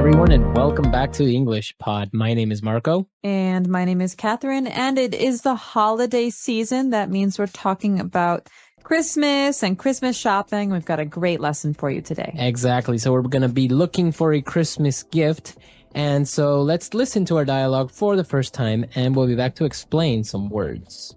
everyone, and welcome back to English Pod. My name is Marco. And my name is Catherine, and it is the holiday season. That means we're talking about Christmas and Christmas shopping. We've got a great lesson for you today. Exactly. So we're going to be looking for a Christmas gift. And so let's listen to our dialogue for the first time, and we'll be back to explain some words.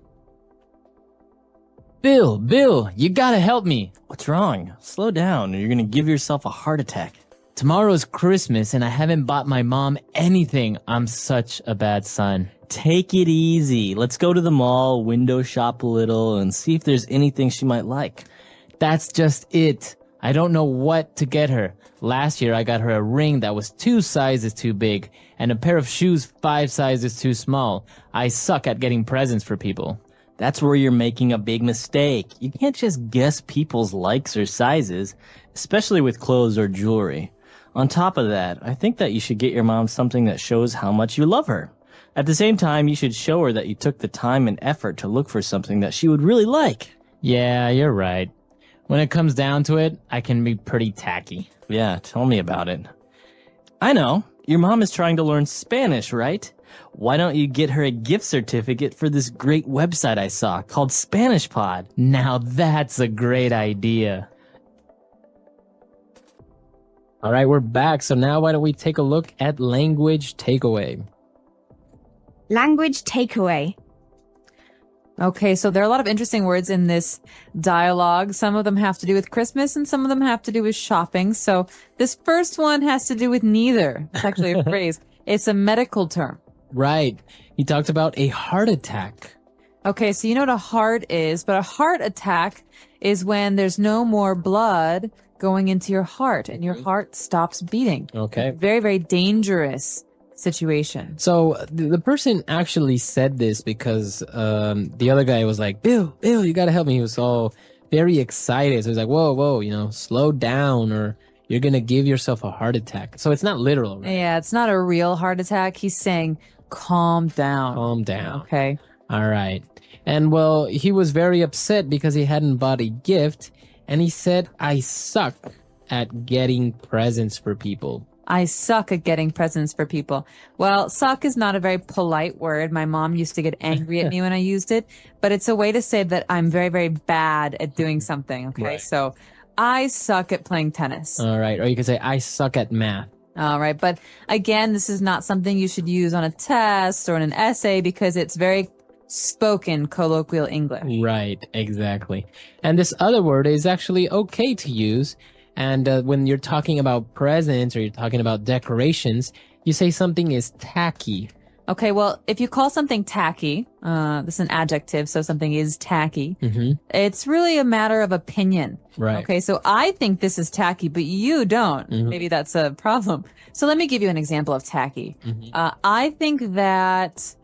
Bill, you gotta help me. What's wrong? Slow down, or you're gonna give yourself a heart attack. Tomorrow's Christmas, and I haven't bought my mom anything. I'm such a bad son. Take it easy. Let's go to the mall, window shop a little, and see if there's anything she might like. That's just it. I don't know what to get her. Last year, I got her a ring that was 2 sizes too big, and a pair of shoes 5 sizes too small. I suck at getting presents for people. That's where you're making a big mistake. You can't just guess people's likes or sizes, especially with clothes or jewelry. On top of that, I think that you should get your mom something that shows how much you love her. At the same time, you should show her that you took the time and effort to look for something that she would really like. Yeah, you're right. When it comes down to it, I can be pretty tacky. Yeah, tell me about it. I know. Your mom is trying to learn Spanish, right? Why don't you get her a gift certificate for this great website I saw called Spanish Pod? Now that's a great idea. All right, we're back. So now why don't we take a look at language takeaway? Language takeaway. Okay, so there are a lot of interesting words in this dialogue. Some of them have to do with Christmas and some of them have to do with shopping. So this first one has to do with neither. It's actually a phrase. It's a medical term. Right. He talked about a heart attack. Okay, so you know what a heart is, but a heart attack is when there's no more blood going into your heart and your heart stops beating. Okay. Very, very dangerous situation. So the person actually said this because the other guy was like, Bill, you gotta help me. He was all very excited. So he's like, whoa, slow down or you're gonna give yourself a heart attack. So it's not literal, right? Yeah, it's not a real heart attack. He's saying, calm down. Calm down. Okay. All right. And well, he was very upset because he hadn't bought a gift. And he said, I suck at getting presents for people. I suck at getting presents for people. Well, suck is not a very polite word. My mom used to get angry at me when I used it, but it's a way to say that I'm very, very bad at doing something. Okay. Right. So I suck at playing tennis. All right. Or you could say, I suck at math. All right. But again, this is not something you should use on a test or in an essay because it's very spoken colloquial English. Right. Exactly. And this other word is actually okay to use. And when you're talking about presents or you're talking about decorations, you say something is tacky. Okay, well, if you call something tacky, this is an adjective, so something is tacky, it's really a matter of opinion. Right. Okay, so I think this is tacky, but you don't. Maybe that's a problem. So let me give you an example of tacky. I think that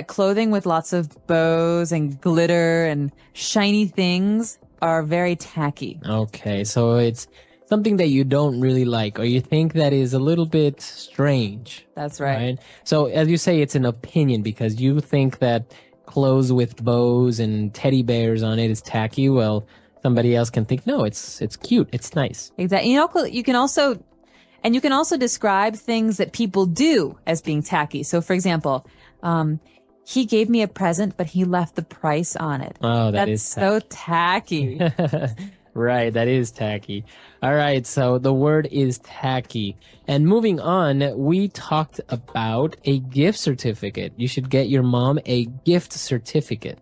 clothing with lots of bows and glitter and shiny things are very tacky. Okay, so it's something that you don't really like or you think that is a little bit strange. That's right. So as you say, it's an opinion because you think that clothes with bows and teddy bears on it is tacky. Well, somebody else can think, no, it's cute. It's nice. Exactly. You can also describe things that people do as being tacky. So for example, he gave me a present, but he left the price on it. Oh, That's is so tacky. Right, that is tacky. All right, so the word is tacky. And moving on, we talked about a gift certificate. You should get your mom a gift certificate.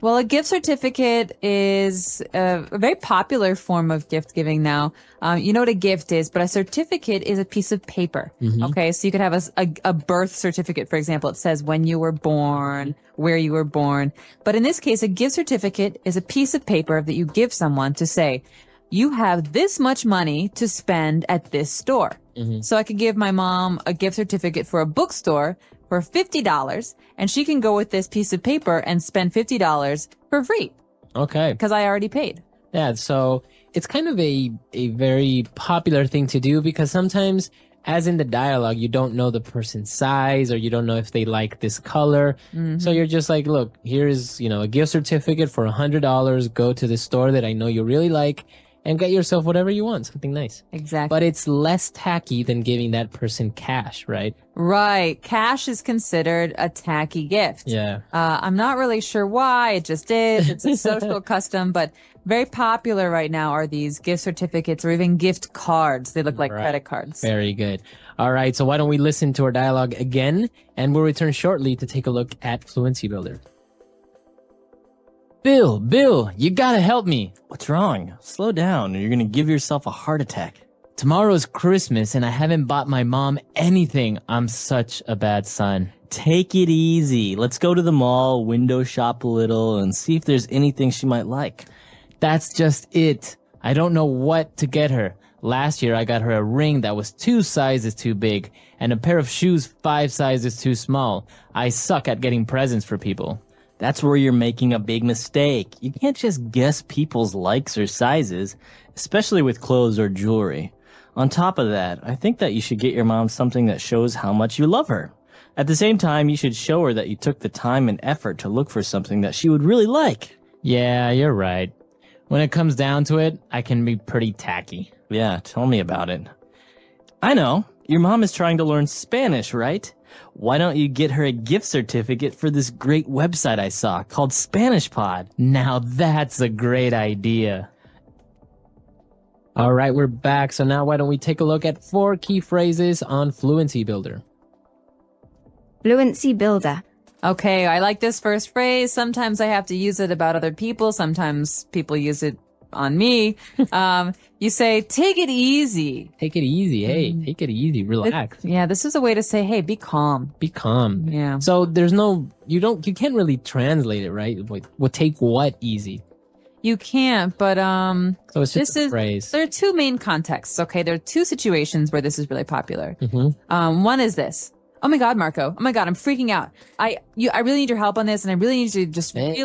Well, a gift certificate is a very popular form of gift giving now. You know what a gift is, but a certificate is a piece of paper. Okay, so you could have a birth certificate, for example. It says when you were born, where you were born. But in this case, a gift certificate is a piece of paper that you give someone to say, you have this much money to spend at this store. So I could give my mom a gift certificate for a bookstore for $50, and she can go with this piece of paper and spend $50 for free. Okay. Because I already paid. Yeah, so it's kind of a very popular thing to do because sometimes, as in the dialogue, you don't know the person's size or you don't know if they like this color. So you're just like, look, here's, a gift certificate for $100. Go to the store that I know you really like and get yourself whatever you want, something nice. Exactly. But it's less tacky than giving that person cash, right? Right. Cash is considered a tacky gift. Yeah. I'm not really sure why. It just is. It's a social custom, but very popular right now are these gift certificates or even gift cards. They look like Right. credit cards. Very good. All right, so why don't we listen to our dialogue again, and we'll return shortly to take a look at Fluency Builder. Bill, you gotta help me. What's wrong? Slow down, or you're gonna give yourself a heart attack. Tomorrow's Christmas, and I haven't bought my mom anything. I'm such a bad son. Take it easy. Let's go to the mall, window shop a little, and see if there's anything she might like. That's just it. I don't know what to get her. Last year, I got her a ring that was 2 sizes too big, and a pair of shoes 5 sizes too small. I suck at getting presents for people. That's where you're making a big mistake. You can't just guess people's likes or sizes, especially with clothes or jewelry. On top of that, I think that you should get your mom something that shows how much you love her. At the same time, you should show her that you took the time and effort to look for something that she would really like. Yeah, you're right. When it comes down to it, I can be pretty tacky. Yeah, tell me about it. I know. Your mom is trying to learn Spanish, right? Why don't you get her a gift certificate for this great website I saw called Spanish Pod? Now that's a great idea. All right, we're back. So now why don't we take a look at 4 key phrases on Fluency Builder. Fluency Builder. Okay, I like this first phrase. Sometimes I have to use it about other people. Sometimes people use it on me. You say, take it easy. Take it easy. Hey, take it easy. Relax. Yeah, this is a way to say, hey, be calm. Be calm. Yeah. So there's no, you can't really translate it, right? Like, well, take what easy? You can't, but So it's just a phrase. there are 2 main contexts, okay? There are 2 situations where this is really popular. Mm-hmm. One is this. Oh my God, Marco. Oh my God, I'm freaking out. I really need your help on this, and I really need you to just be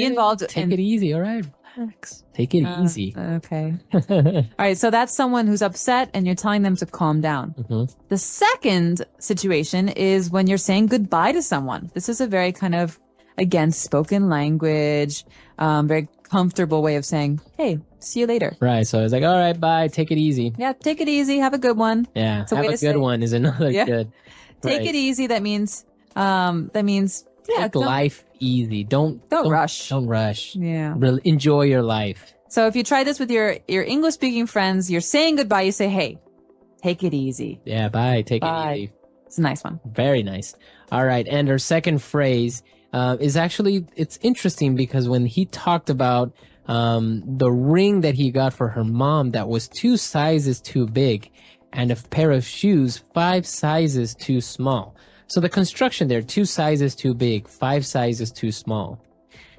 involved. Take it easy, all right? Relax. Take it easy. Okay. All right, so that's someone who's upset, and you're telling them to calm down. Mm-hmm. The second situation is when you're saying goodbye to someone. This is a very kind of, again, spoken language, very comfortable way of saying, hey, see you later. Right, so it's like, all right, bye, take it easy. Yeah, take it easy. Have a good one. Yeah, It's a have way a to good say- one is another Yeah. good. Take Right. it easy. That means, yeah, Take life easy. Don't rush. Don't rush. Yeah. Enjoy your life. So if you try this with your English speaking friends, you're saying goodbye. You say, hey, take it easy. Yeah, bye. Take Bye. it easy. It's a nice one. Very nice. All right, and our second phrase is actually, it's interesting because when he talked about the ring that he got for her mom that was 2 sizes too big and a pair of shoes 5 sizes too small. So the construction there, 2 sizes too big, 5 sizes too small.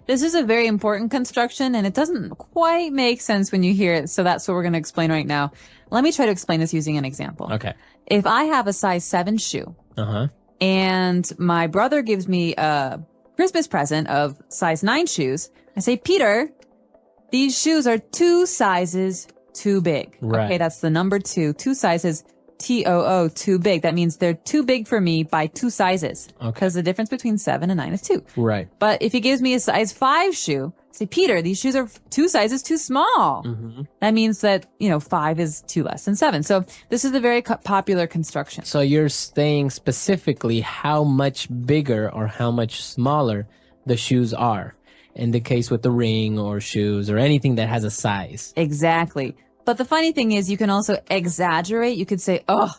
This is a very important construction, and it doesn't quite make sense when you hear it. So that's what we're going to explain right now. Let me try to explain this using an example. Okay. If I have a size 7 shoe Uh-huh. and my brother gives me a Christmas present of size 9 shoes, I say, Peter, these shoes are 2 sizes too big. Right. Okay, that's the number 2. 2 sizes, TOO, too big. That means they're too big for me by 2 sizes. Okay. Because the difference between 7 and 9 is 2. Right. But if he gives me a size 5 shoe, say, Peter, these shoes are 2 sizes too small. Mm-hmm. That means that, 5 is 2 less than 7. So this is a very popular construction. So you're saying specifically how much bigger or how much smaller the shoes are in the case with the ring or shoes or anything that has a size. Exactly. But the funny thing is you can also exaggerate. You could say, oh,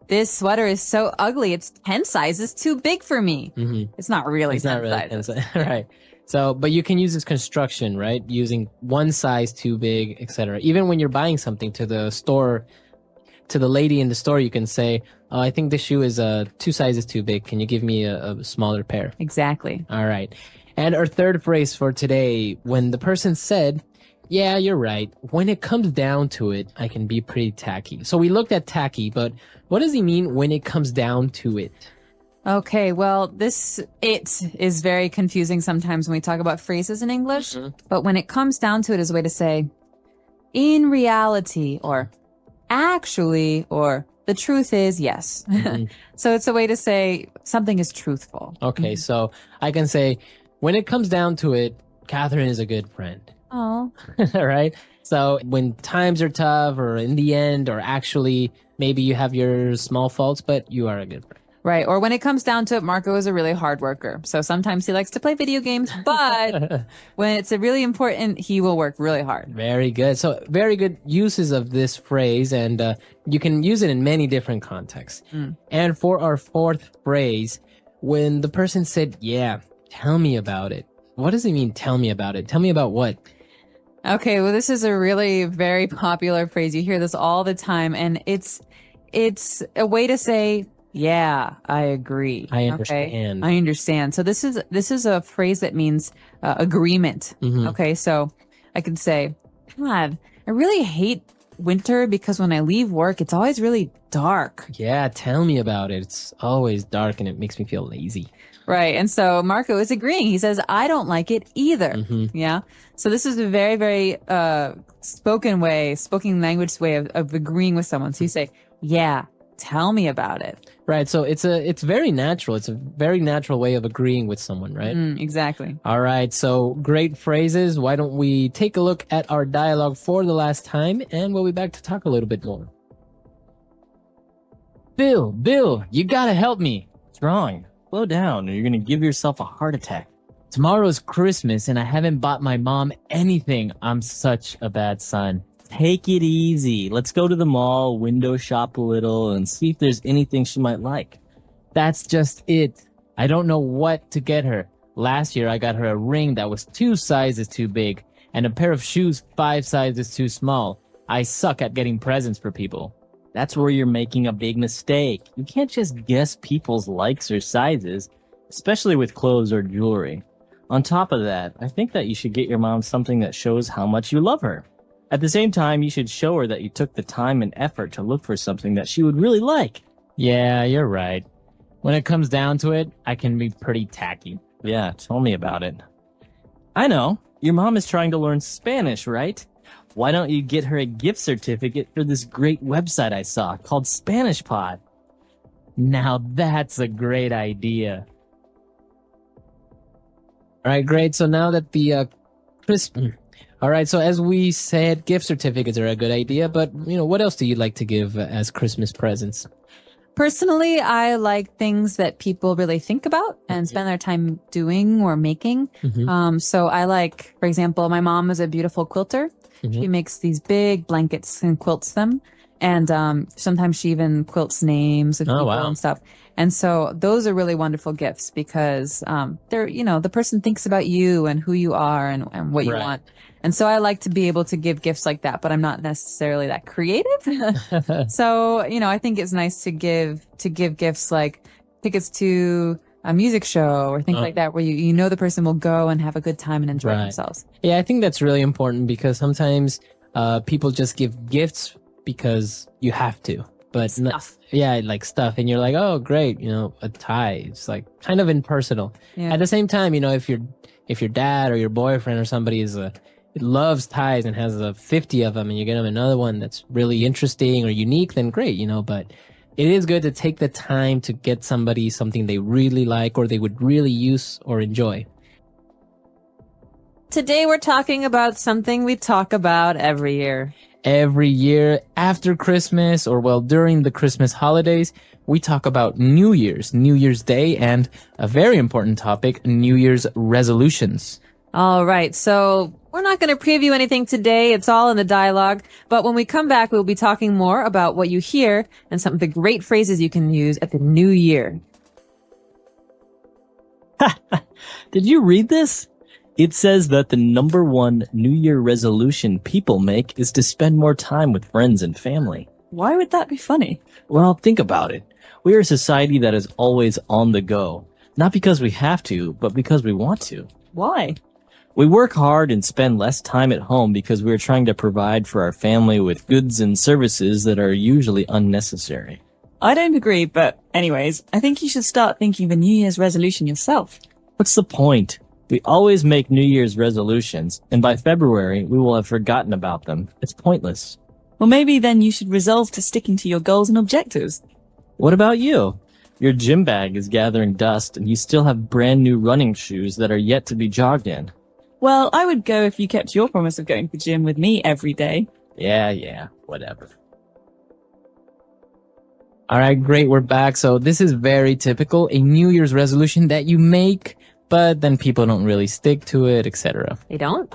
this sweater is so ugly. It's 10 sizes too big for me. Mm-hmm. It's not really It's 10 not really sizes. right. So, but you can use this construction, right? Using 1 size too big, etc. Even when you're buying something to the store, to the lady in the store, you can say, "Oh, I think this shoe is 2 sizes too big. Can you give me a smaller pair?" Exactly. All right. And our third phrase for today, when the person said, yeah, you're right. When it comes down to it, I can be pretty tacky. So we looked at tacky, but what does he mean when it comes down to it? Okay, well, it is very confusing sometimes when we talk about phrases in English, but when it comes down to it is a way to say, in reality, or actually, or the truth is yes. So it's a way to say something is truthful. Okay, so I can say, when it comes down to it, Catherine is a good friend. Oh. right? So when times are tough or in the end, or actually maybe you have your small faults, but you are a good friend. Right. Or when it comes down to it, Marco is a really hard worker. So sometimes he likes to play video games, but when it's a really important, he will work really hard. Very good. So very good uses of this phrase, and you can use it in many different contexts. And for our fourth phrase, when the person said, yeah, tell me about it. What does it mean, tell me about it? Tell me about what? Okay, well, this is a really very popular phrase. You hear this all the time, and it's a way to say, yeah, I agree. I understand. Okay? I understand. So this is a phrase that means agreement. Okay, so I could say, God, I really hate winter because when I leave work, it's always really dark. Yeah, tell me about it. It's always dark and it makes me feel lazy. Right. And so Marco is agreeing. He says, I don't like it either. Yeah. So this is a very, very spoken language way of agreeing with someone. So you say, yeah, tell me about it. Right. So it's very natural. It's a very natural way of agreeing with someone, right? Exactly. All right. So great phrases. Why don't we take a look at our dialogue for the last time, and we'll be back to talk a little bit more. Bill, you gotta help me. What's wrong? Slow down or you're gonna give yourself a heart attack. Tomorrow's Christmas and I haven't bought my mom anything. I'm such a bad son. Take it easy. Let's go to the mall, window shop a little, and see if there's anything she might like. That's just it. I don't know what to get her. Last year I got her a ring that was 2 sizes too big and a pair of shoes 5 sizes too small. I suck at getting presents for people. That's where you're making a big mistake. You can't just guess people's likes or sizes, especially with clothes or jewelry. On top of that, I think that you should get your mom something that shows how much you love her. At the same time, you should show her that you took the time and effort to look for something that she would really like. Yeah, you're right. When it comes down to it, I can be pretty tacky. Yeah, tell me about it. I know. Your mom is trying to learn Spanish, right? Why don't you get her a gift certificate for this great website I saw called Spanish Pod? Now that's a great idea. All right, great. So now that the all right, so as we said, gift certificates are a good idea, but what else do you like to give as Christmas presents? Personally, I like things that people really think about and spend their time doing or making. So I like, for example, my mom is a beautiful quilter. She makes these big blankets and quilts them. And sometimes she even quilts names of people and stuff. And so those are really wonderful gifts because they're, the person thinks about you and who you are and what you want. And so I like to be able to give gifts like that, but I'm not necessarily that creative. So, I think it's nice to give gifts like tickets to a music show or things like that, where the person will go and have a good time and enjoy themselves. Yeah, I think that's really important because sometimes people just give gifts because you have to, but Stuff. like stuff, and you're like, oh, great, a tie. It's like kind of impersonal. Yeah. At the same time, if your dad or your boyfriend or somebody loves ties and has 50 of them, and you get them another one that's really interesting or unique, then great, but it is good to take the time to get somebody something they really like or they would really use or enjoy. Today we're talking about something we talk about every year. Every year after Christmas, or during the Christmas holidays, we talk about New Year's Day, and a very important topic, New Year's resolutions. All right. So we're not going to preview anything today. It's all in the dialogue. But when we come back, we'll be talking more about what you hear and some of the great phrases you can use at the new year. Did you read this? It says that the number one New Year resolution people make is to spend more time with friends and family. Why would that be funny? Well, think about it. We are a society that is always on the go. Not because we have to, but because we want to. Why? We work hard and spend less time at home because we're trying to provide for our family with goods and services that are usually unnecessary. I don't agree, but anyways, I think you should start thinking of a New Year's resolution yourself. What's the point? We always make New Year's resolutions, and by February, we will have forgotten about them. It's pointless. Well, maybe then you should resolve to sticking to your goals and objectives. What about you? Your gym bag is gathering dust, and you still have brand new running shoes that are yet to be jogged in. Well, I would go if you kept your promise of going to the gym with me every day. Yeah, whatever. All right, great. We're back. So this is very typical, a New Year's resolution that you make, but then people don't really stick to it, etc. They don't?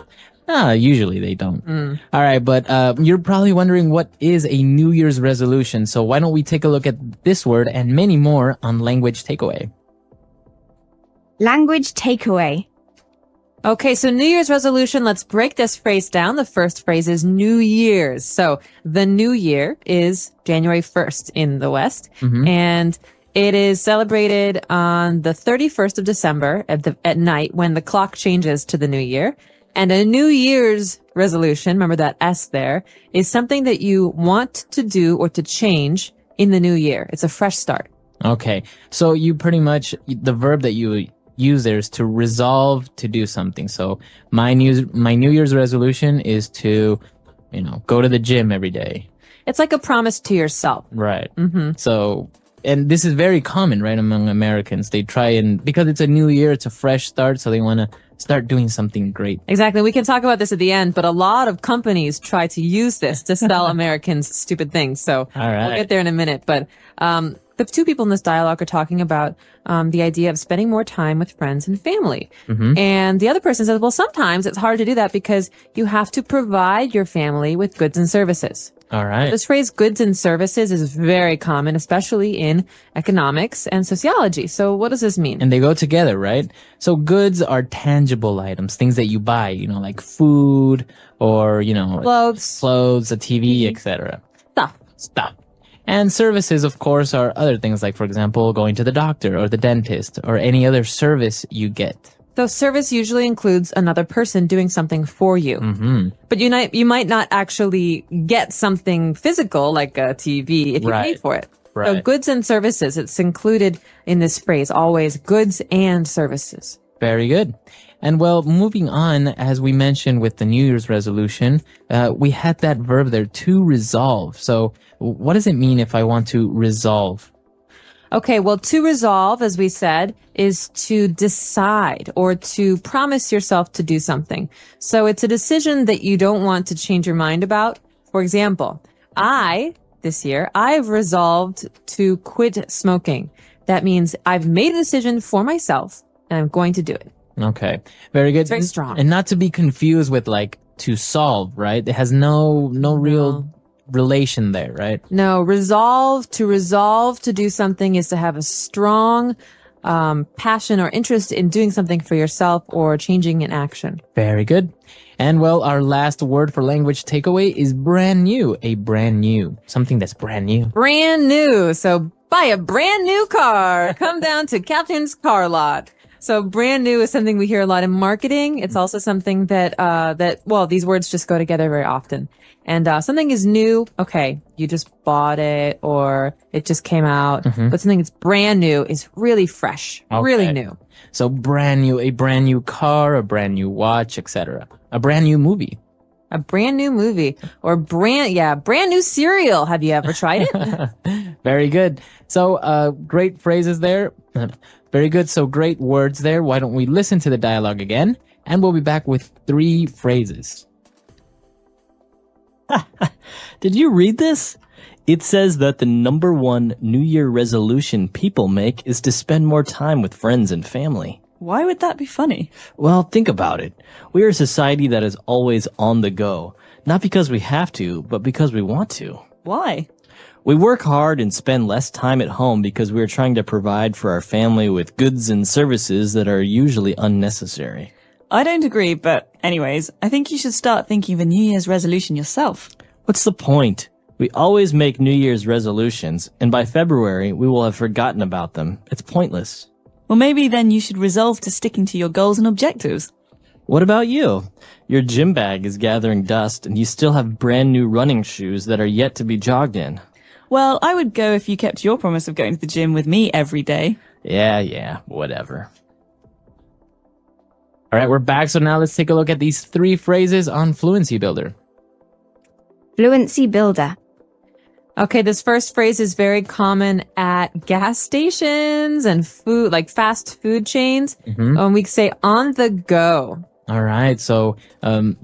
Usually they don't. All right, but you're probably wondering what is a New Year's resolution. So why don't we take a look at this word and many more on Language Takeaway. Language takeaway. Okay, so New Year's resolution, let's break this phrase down. The first phrase is New Year's. So the New Year is January 1st in the West, and it is celebrated on the 31st of December at night when the clock changes to the New Year. And a New Year's resolution, remember that S there, is something that you want to do or to change in the new year. It's a fresh start. Okay, so you pretty much, the verb that you use there is to resolve to do something. So my New Year's resolution is to, go to the gym every day. It's like a promise to yourself. Right. So, and this is very common, right, among Americans. They try because it's a new year, it's a fresh start, so they want to start doing something great. Exactly. We can talk about this at the end, but a lot of companies try to use this to sell Americans stupid things. So All right. we'll get there in a minute. But the two people in this dialogue are talking about the idea of spending more time with friends and family. And the other person says, well, sometimes it's hard to do that because you have to provide your family with goods and services. All right. This phrase goods and services is very common, especially in economics and sociology. So what does this mean? And they go together, right? So goods are tangible items, things that you buy, like food or, clothes, a TV, etc. Stuff. And services, of course, are other things like, for example, going to the doctor or the dentist or any other service you get. So service usually includes another person doing something for you. But you might not actually get something physical like a TV if you Right. paid for it. Right. So goods and services, it's included in this phrase, always goods and services. Very good. And well, moving on, as we mentioned with the New Year's resolution, we had that verb there, to resolve. So what does it mean if I want to resolve? Okay, well, to resolve, as we said, is to decide or to promise yourself to do something. So it's a decision that you don't want to change your mind about. For example, this year, I've resolved to quit smoking. That means I've made a decision for myself and I'm going to do it. Okay, very good. It's very strong. And not to be confused with like to solve, right? It has no real relation there, right? No, resolve to do something is to have a strong passion or interest in doing something for yourself or changing an action. Very good. And well, our last word for language takeaway is brand new. A brand new. Something that's brand new. Brand new. So buy a brand new car. Come down to Catherine's car lot. So brand new is something we hear a lot in marketing. It's also something that these words just go together very often. And something is new. Okay, you just bought it or it just came out. But something that's brand new is really fresh, really new. So brand new, a brand new car, a brand new watch, etc. A brand new movie. A brand new movie or brand new cereal. Have you ever tried it? Very good. So great phrases there. Very good. So great words there. Why don't we listen to the dialogue again? And we'll be back with 3 phrases. Did you read this? It says that the number one New Year resolution people make is to spend more time with friends and family. Why would that be funny? Well, think about it. We are a society that is always on the go. Not because we have to, but because we want to. Why? We work hard and spend less time at home because we are trying to provide for our family with goods and services that are usually unnecessary. I don't agree, but anyways, I think you should start thinking of a New Year's resolution yourself. What's the point? We always make New Year's resolutions, and by February, we will have forgotten about them. It's pointless. Well, maybe then you should resolve to sticking to your goals and objectives. What about you? Your gym bag is gathering dust, and you still have brand new running shoes that are yet to be jogged in. Well, I would go if you kept your promise of going to the gym with me every day. Yeah, whatever. All right, we're back. So now let's take a look at these 3 phrases on Fluency Builder. Fluency builder. Okay, this first phrase is very common at gas stations and food, like fast food chains. We say on the go. All right. So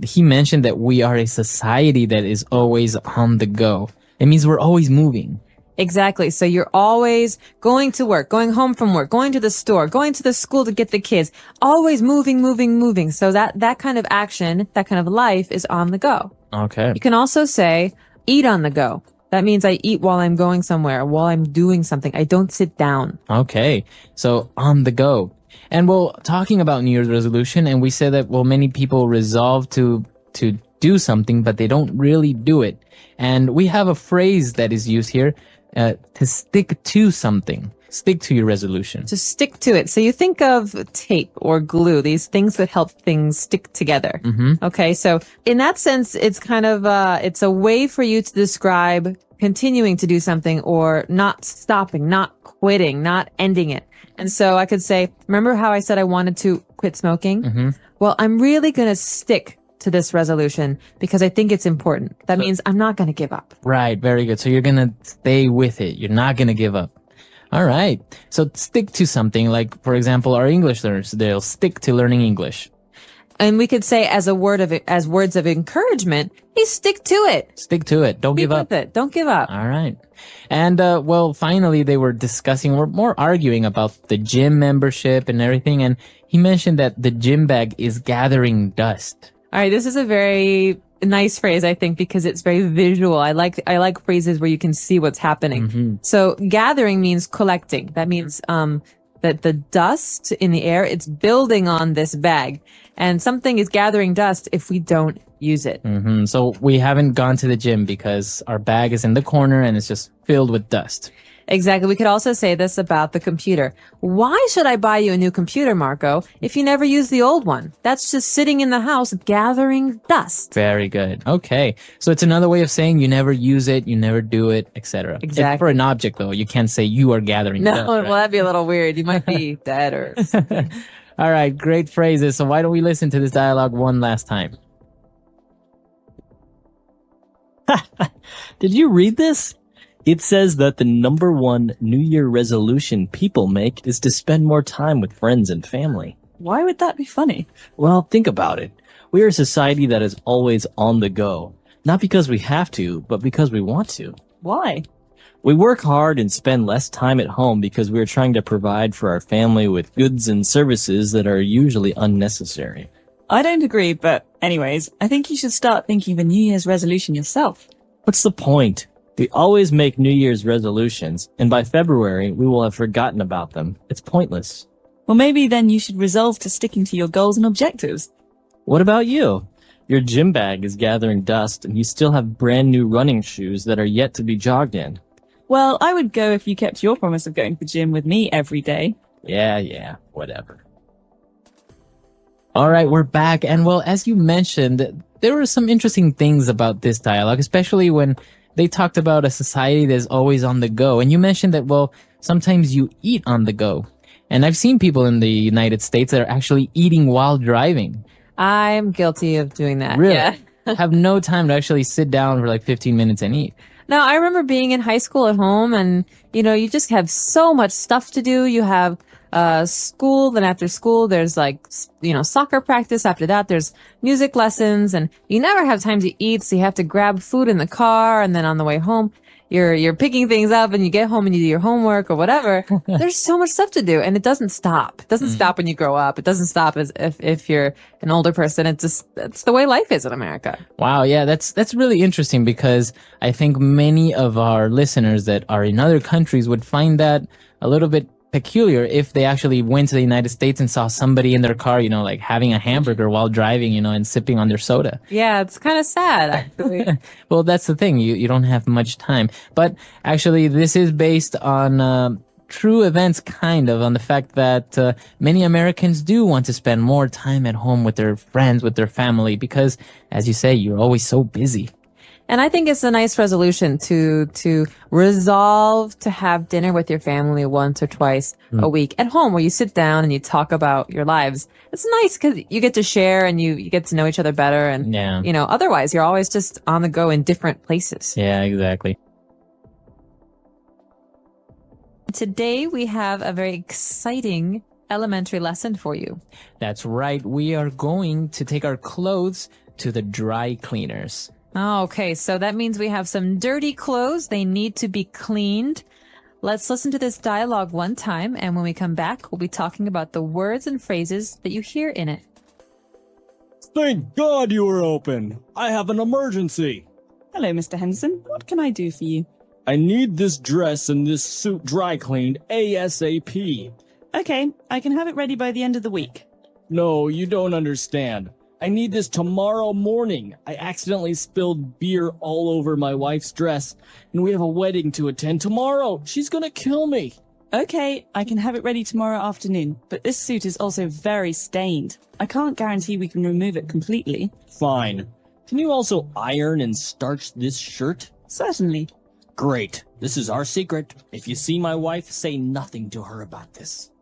he mentioned that we are a society that is always on the go. It means we're always moving. Exactly. So you're always going to work, going home from work, going to the store, going to the school to get the kids, always moving, moving, moving. So that kind of action, that kind of life is on the go. Okay. You can also say eat on the go. That means I eat while I'm going somewhere, while I'm doing something. I don't sit down. Okay. So on the go. And well, talking about New Year's resolution, and we said that, well, many people resolve to do something, but they don't really do it. And we have a phrase that is used here, to stick to something. Stick to your resolution. To stick to it. So you think of tape or glue, these things that help things stick together. Okay. So in that sense, it's kind of, it's a way for you to describe continuing to do something or not stopping, not quitting, not ending it. And so I could say, remember how I said I wanted to quit smoking? Well, I'm really going to stick to this resolution because I think it's important. That means I'm not going to give up. Right. Very good. So you're going to stay with it. You're not going to give up. All right. So stick to something, like, for example, our English learners, they'll stick to learning English. And we could say as words of encouragement, hey, stick to it. Stick to it. Don't give up. With it. Don't give up. All right. And, well, finally, they were discussing, or more arguing about the gym membership and everything. And he mentioned that the gym bag is gathering dust. All right. This is a very nice phrase, I think, because it's very visual. I like phrases where you can see what's happening. So gathering means collecting. That means, that the dust in the air, it's building on this bag, and something is gathering dust if we don't use it. So we haven't gone to the gym because our bag is in the corner and it's just filled with dust. Exactly. We could also say this about the computer. Why should I buy you a new computer, Marco, if you never use the old one? That's just sitting in the house gathering dust. Very good. Okay. So it's another way of saying you never use it, you never do it, etc. Exactly. For an object, though, you can't say you are gathering No, dust. Right? well, that'd be a little weird. You might be dead or something. All right. Great phrases. So why don't we listen to this dialogue one last time? Did you read this? It says that the number one New Year resolution people make is to spend more time with friends and family. Why would that be funny? Well, think about it. We are a society that is always on the go. Not because we have to, but because we want to. Why? We work hard and spend less time at home because we are trying to provide for our family with goods and services that are usually unnecessary. I don't agree, but anyways, I think you should start thinking of a New Year's resolution yourself. What's the point? We always make New Year's resolutions, and by February, we will have forgotten about them. It's pointless. Well, maybe then you should resolve to sticking to your goals and objectives. What about you? Your gym bag is gathering dust, and you still have brand new running shoes that are yet to be jogged in. Well, I would go if you kept your promise of going to the gym with me every day. Yeah, whatever. All right, we're back. And well, as you mentioned, there were some interesting things about this dialogue, especially when they talked about a society that's always on the go. And you mentioned that, well, sometimes you eat on the go. And I've seen people in the United States that are actually eating while driving. I'm guilty of doing that. Really? Yeah. Have no time to actually sit down for like 15 minutes and eat. No, I remember being in high school at home and, you just have so much stuff to do. You have school, then after school, there's soccer practice. After that, there's music lessons, and you never have time to eat. So you have to grab food in the car, and then on the way home, you're picking things up, and you get home and you do your homework or whatever. There's so much stuff to do, and it doesn't stop. It doesn't stop when you grow up. It doesn't stop as if you're an older person. It's the way life is in America. Wow, yeah, that's really interesting because I think many of our listeners that are in other countries would find that a little bit peculiar if they actually went to the United States and saw somebody in their car, like having a hamburger while driving, and sipping on their soda. Yeah, it's kind of sad, actually. Well, that's the thing. You don't have much time. But actually, this is based on true events, kind of, on the fact that many Americans do want to spend more time at home with their friends, with their family, because, as you say, you're always so busy. And I think it's a nice resolution to resolve to have dinner with your family once or twice a week at home, where you sit down and you talk about your lives. It's nice because you get to share and you get to know each other better. And, otherwise you're always just on the go in different places. Yeah, exactly. Today we have a very exciting elementary lesson for you. That's right. We are going to take our clothes to the dry cleaners. Oh, okay, so that means we have some dirty clothes. They need to be cleaned. Let's listen to this dialogue one time, and when we come back, we'll be talking about the words and phrases that you hear in it. Thank God you were open. I have an emergency. Hello, Mr. Henderson. What can I do for you? I need this dress and this suit dry cleaned ASAP. Okay, I can have it ready by the end of the week. No, you don't understand. I need this tomorrow morning. I accidentally spilled beer all over my wife's dress, and we have a wedding to attend tomorrow. She's gonna kill me. Okay, I can have it ready tomorrow afternoon, but this suit is also very stained. I can't guarantee we can remove it completely. Fine. Can you also iron and starch this shirt? Certainly. Great. This is our secret. If you see my wife, say nothing to her about this.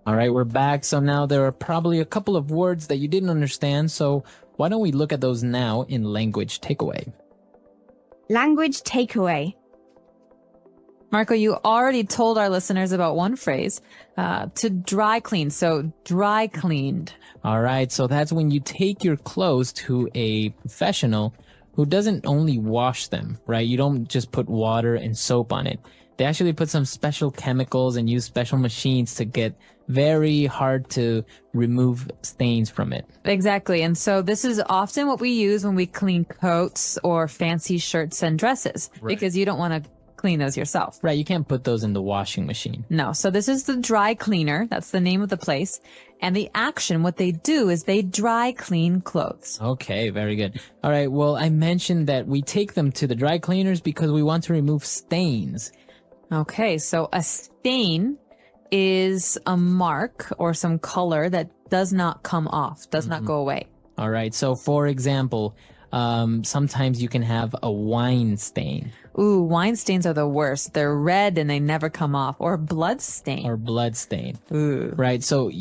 All right, we're back. So now there are probably a couple of words that you didn't understand. So why don't we look at those now in language takeaway? Language takeaway. Marco, you already told our listeners about one phrase, to dry clean. So dry cleaned. All right, so that's when you take your clothes to a professional who doesn't only wash them, right? You don't just put water and soap on it. They actually put some special chemicals and use special machines to get very hard to remove stains from it. Exactly. And so this is often what we use when we clean coats or fancy shirts and dresses, because you don't want to clean those yourself. Right, you can't put those in the washing machine. No. So this is the dry cleaner. That's the name of the place. And the action, what they do is they dry clean clothes. Okay, very good. All right, well, I mentioned that we take them to the dry cleaners because we want to remove stains. Okay, so a stain is a mark or some color that does not come off, does not go away. All right, so for example, sometimes you can have a wine stain. Ooh, wine stains are the worst. They're red and they never come off. Or blood stain. Or blood stain. Ooh. Right, so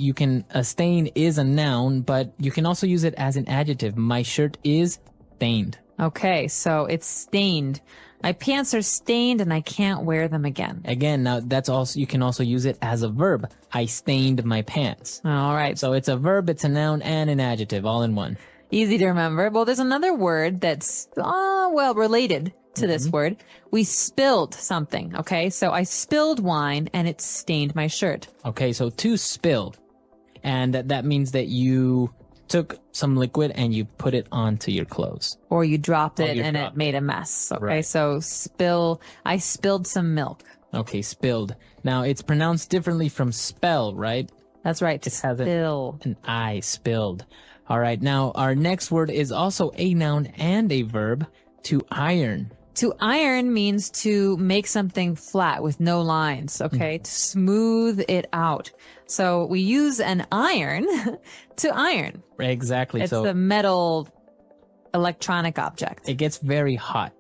a stain is a noun, but you can also use it as an adjective. My shirt is stained. Okay, so it's stained. My pants are stained and I can't wear them again. Again, now you can also use it as a verb. I stained my pants. All right. So it's a verb, it's a noun, and an adjective all in one. Easy to remember. Well, there's another word that's, related to this word. We spilled something, okay? So I spilled wine and it stained my shirt. Okay, so to spill. And that means that you took some liquid and you put it onto your clothes. Or you dropped it and it made a mess. Okay, Right. so I spilled some milk. Okay, spilled. Now, it's pronounced differently from spell, right? That's right, It has spill. An I, spilled. All right, now our next word is also a noun and a verb, to iron. To iron means to make something flat with no lines, okay? To smooth it out. So we use an iron to iron. Exactly. It's so a metal electronic object. it gets very hot.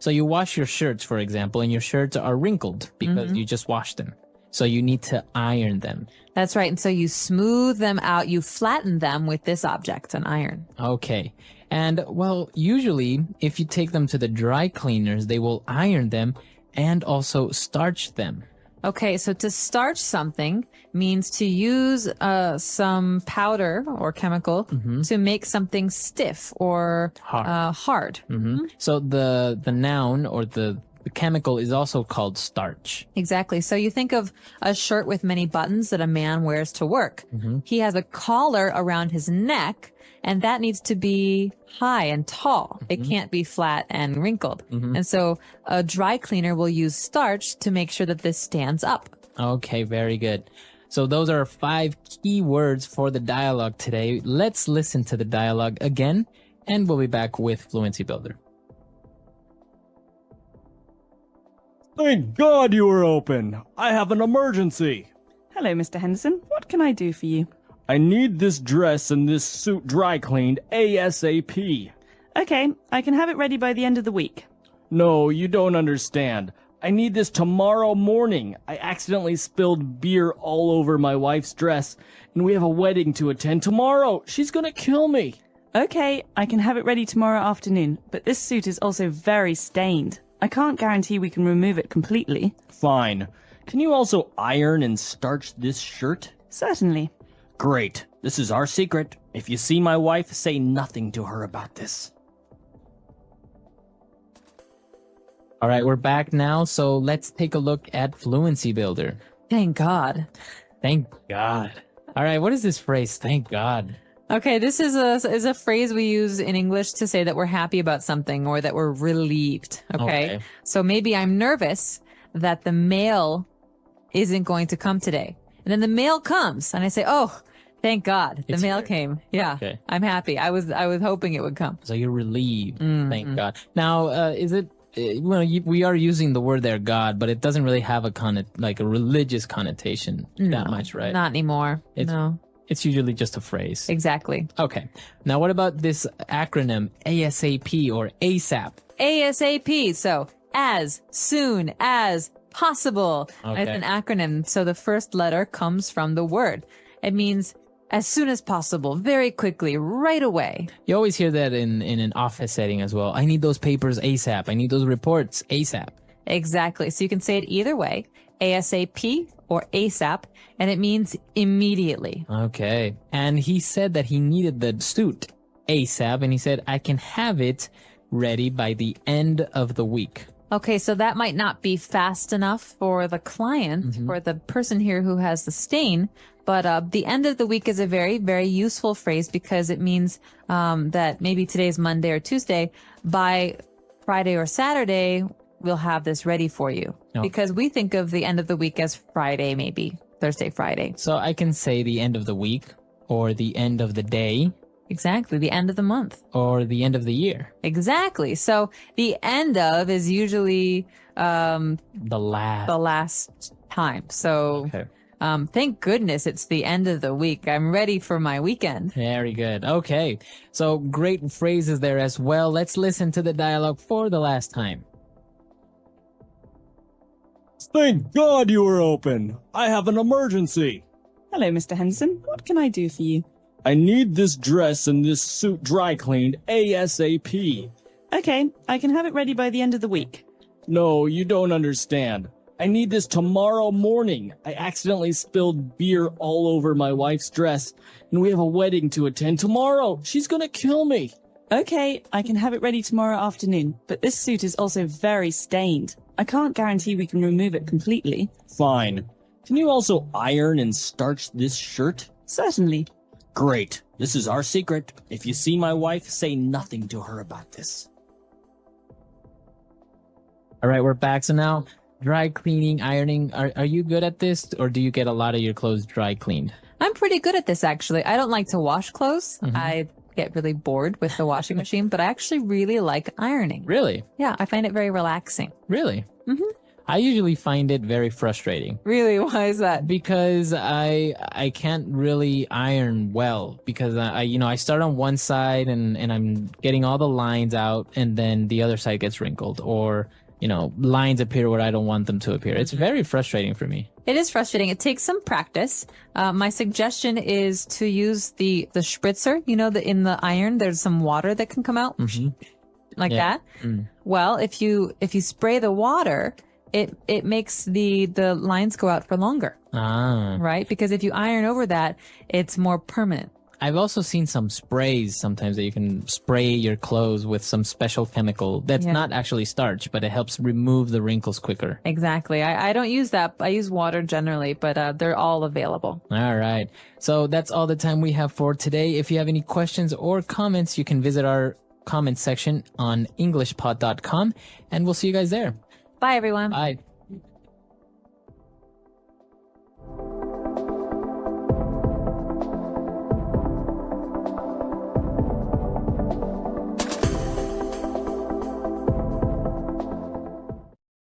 So you wash your shirts, for example, and your shirts are wrinkled because you just washed them. So you need to iron them. That's right. And so you smooth them out, you flatten them with this object, an iron. Okay. And, well, usually, if you take them to the dry cleaners, they will iron them and also starch them. Okay, so to starch something means to use some powder or chemical to make something stiff or hard. So the noun or the chemical is also called starch. Exactly. So you think of a shirt with many buttons that a man wears to work. He has a collar around his neck, and that needs to be high and tall. It can't be flat and wrinkled. And so a dry cleaner will use starch to make sure that this stands up. Okay, very good. So those are 5 key words for the dialogue today. Let's listen to the dialogue again, and we'll be back with Fluency Builder. Thank God you were open. I have an emergency. Hello, Mr. Henderson. What can I do for you? I need this dress and this suit dry cleaned ASAP. Okay, I can have it ready by the end of the week. No, you don't understand. I need this tomorrow morning. I accidentally spilled beer all over my wife's dress, and we have a wedding to attend tomorrow. She's gonna kill me. Okay, I can have it ready tomorrow afternoon, but this suit is also very stained. I can't guarantee we can remove it completely. Fine. Can you also iron and starch this shirt? Certainly. Great. This is our secret. If you see my wife, say nothing to her about this. All right, we're back now. So let's take a look at Fluency Builder. Thank God. Thank God. All right, what is this phrase? Thank God. Okay, this is a phrase we use in English to say that we're happy about something or that we're relieved. Okay. So maybe I'm nervous that the mail isn't going to come today. And then the mail comes and I say, "Oh, thank God. The mail came." Yeah. Okay. I'm happy. I was hoping it would come. So you're relieved. Thank God. Now, is it? We are using the word there, God, but it doesn't really have a religious connotation that much, right? Not anymore. No. It's usually just a phrase. Exactly. Okay. Now, what about this acronym ASAP or ASAP? ASAP. So as soon as possible. Okay. It's an acronym. So the first letter comes from the word. It means as soon as possible, very quickly, right away. You always hear that in an office setting as well. I need those papers ASAP. I need those reports ASAP. Exactly. So you can say it either way, ASAP or ASAP, and it means immediately. Okay. And he said that he needed the suit ASAP, and he said, I can have it ready by the end of the week. Okay, so that might not be fast enough for the client, for the person here who has the stain, but the end of the week is a very, very useful phrase because it means that maybe today's Monday or Tuesday, by Friday or Saturday, we'll have this ready for you. Okay. Because we think of the end of the week as Friday, maybe Thursday, Friday. So I can say the end of the week, or the end of the day, Exactly, the end of the month. or the end of the year. Exactly. So the end of is usually The last. the last time. So Okay. thank goodness it's the end of the week. I'm ready for my weekend. Very good. Okay. So great phrases there as well. Let's listen to the dialogue for the last time. Thank God you were open. I have an emergency. Hello, Mr. Henderson. What can I do for you? I need this dress and this suit dry cleaned ASAP. Okay, I can have it ready by the end of the week. No, you don't understand. I need this tomorrow morning. I accidentally spilled beer all over my wife's dress, and we have a wedding to attend tomorrow. She's gonna kill me. Okay, I can have it ready tomorrow afternoon, but this suit is also very stained. I can't guarantee we can remove it completely. Fine. Can you also iron and starch this shirt? Certainly. Great. This is our secret. If you see my wife, say nothing to her about this. All right, we're back. So now, dry cleaning, ironing. Are you good at this, or do you get a lot of your clothes dry cleaned? I'm pretty good at this, actually. I don't like to wash clothes. I get really bored with the washing machine, but I actually really like ironing. Really? Yeah, I find it very relaxing. Really? I usually find it very frustrating Really? Why is that? because I can't really iron well because I start on one side and I'm getting all the lines out and then the other side gets wrinkled or lines appear where I don't want them to appear. It's very frustrating for me. It is frustrating. It takes some practice. My suggestion is to use the spritzer. In the iron, there's some water that can come out like Yeah. that. Well, if you spray the water, it makes the lines go out for longer, Ah. right? Because if you iron over that, it's more permanent. I've also seen some sprays sometimes that you can spray your clothes with some special chemical that's Yeah. not actually starch, but it helps remove the wrinkles quicker. Exactly. I don't use that. I use water generally, but they're all available. All right. So that's all the time we have for today. If you have any questions or comments, you can visit our comment section on englishpod.com and we'll see you guys there. Bye, everyone. Bye.